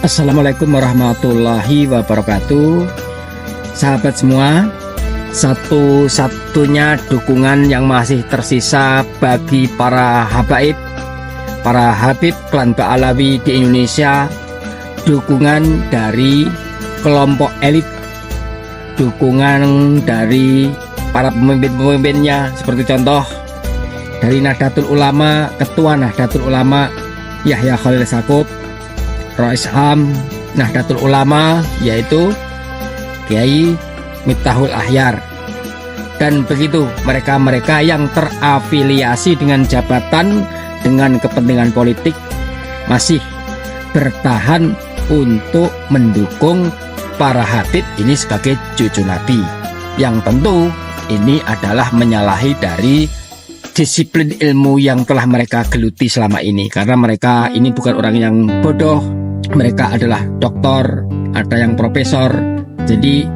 Assalamualaikum warahmatullahi wabarakatuh. Sahabat semua, satu-satunya dukungan yang masih tersisa bagi para habaib, para habib klan Ba'alawi di Indonesia, dukungan dari kelompok elit, dukungan dari para pemimpin-pemimpinnya, seperti contoh dari Nahdlatul Ulama, Ketua Nahdlatul Ulama Yahya Khalil Stakuf, Rais Am Nahdlatul Ulama yaitu Kiai Miftahul Ahyar, dan begitu mereka-mereka yang terafiliasi dengan jabatan, dengan kepentingan politik masih bertahan untuk mendukung para habib ini sebagai cucu Nabi, yang tentu ini adalah menyalahi dari disiplin ilmu yang telah mereka geluti selama ini, karena mereka ini bukan orang yang bodoh. Mereka adalah doktor, ada yang profesor, jadi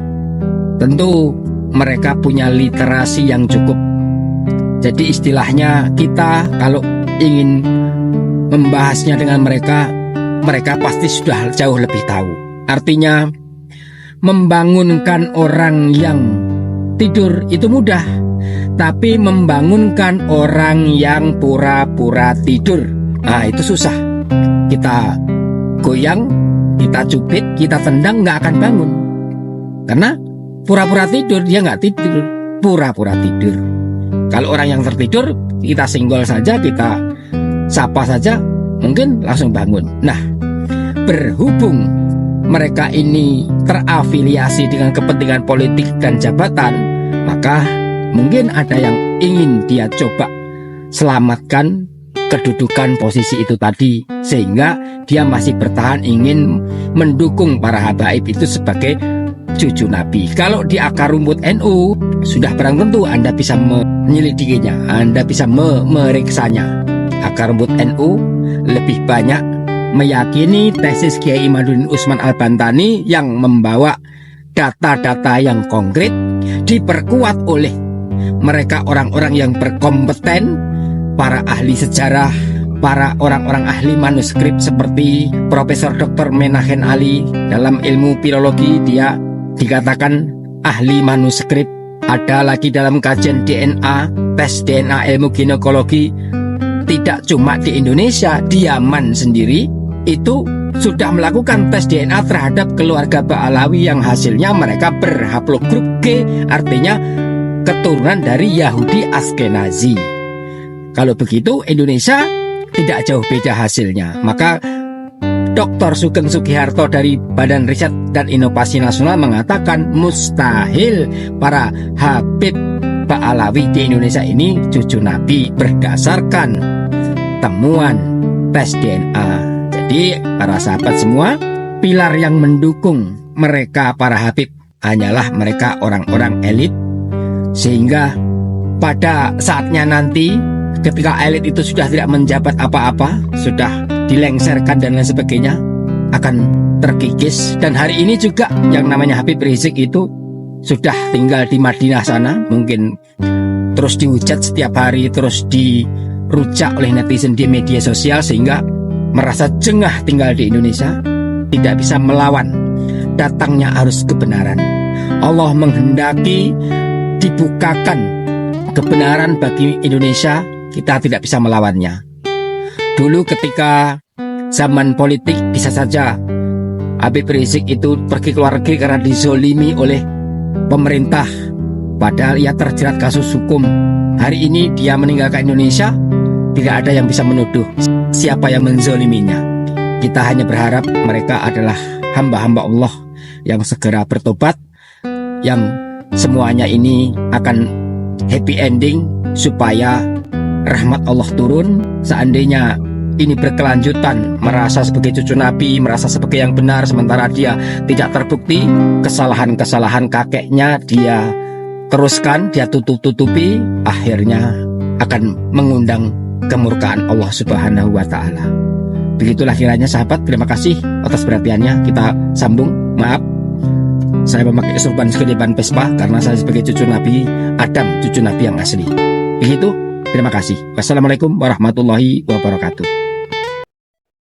tentu mereka punya literasi yang cukup. Jadi istilahnya kita kalau ingin membahasnya dengan mereka, mereka pasti sudah jauh lebih tahu. Artinya membangunkan orang yang tidur itu mudah, tapi membangunkan orang yang pura-pura tidur, itu susah. Kita goyang, kita cubit, kita tendang, nggak akan bangun. Karena pura-pura tidur, dia nggak tidur, pura-pura tidur. Kalau orang yang tertidur, kita senggol saja, kita sapa saja, mungkin langsung bangun. Nah, berhubung mereka ini terafiliasi dengan kepentingan politik dan jabatan, maka mungkin ada yang ingin dia coba selamatkan kedudukan posisi itu tadi, sehingga dia masih bertahan ingin mendukung para habaib itu sebagai cucu Nabi. Kalau di akar rumput NU sudah barang tentu Anda bisa menyelidikinya, Anda bisa meriksanya. Akar rumput NU lebih banyak meyakini tesis Kiai Imaduddin Usman Al-Bantani yang membawa data-data yang konkret, diperkuat oleh mereka orang-orang yang berkompeten, para ahli sejarah, para orang-orang ahli manuskrip seperti Profesor Dr. Menahem Ali dalam ilmu filologi, dia dikatakan ahli manuskrip. Ada lagi dalam kajian DNA, tes DNA ilmu ginekologi, tidak cuma di Indonesia, di Yaman sendiri itu sudah melakukan tes DNA terhadap keluarga Ba'alawi yang hasilnya mereka berhaplogrup G, artinya keturunan dari Yahudi Askenazi. Kalau begitu Indonesia tidak jauh beda hasilnya. Maka Dr. Sugeng Sugiharto dari Badan Riset dan Inovasi Nasional mengatakan mustahil para habib Ba'alawi di Indonesia ini cucu Nabi berdasarkan temuan tes DNA. Jadi para sahabat semua, pilar yang mendukung mereka para habib hanyalah mereka orang-orang elit, sehingga pada saatnya nanti ketika elit itu sudah tidak menjabat apa-apa, sudah dilengserkan dan lain sebagainya, akan terkikis. Dan hari ini juga yang namanya Habib Rizik itu sudah tinggal di Madinah sana, mungkin terus dihujat setiap hari, terus dirujak oleh netizen di media sosial, sehingga merasa jengah tinggal di Indonesia, tidak bisa melawan datangnya arus kebenaran. Allah menghendaki dibukakan kebenaran bagi Indonesia, kita tidak bisa melawannya. Dulu ketika zaman politik bisa saja Habib Rizik itu pergi ke luar negeri karena dizolimi oleh pemerintah, padahal ia terjerat kasus hukum. Hari ini dia meninggalkan Indonesia, tidak ada yang bisa menuduh siapa yang menzoliminya. Kita hanya berharap mereka adalah hamba-hamba Allah yang segera bertobat, yang semuanya ini akan happy ending, supaya rahmat Allah turun. Seandainya ini berkelanjutan, merasa sebagai cucu Nabi, merasa sebagai yang benar, sementara dia tidak terbukti kesalahan-kesalahan kakeknya dia teruskan, dia tutup-tutupi, akhirnya akan mengundang kemurkaan Allah Subhanahu wa Ta'ala. Begitulah kiranya sahabat. Terima kasih atas perhatiannya. Kita sambung. Maaf, saya memakai kesurupan sekedepan Vespa karena saya sebagai cucu Nabi Adam, cucu Nabi yang asli. Begitu. Terima kasih. Wassalamualaikum warahmatullahi wabarakatuh.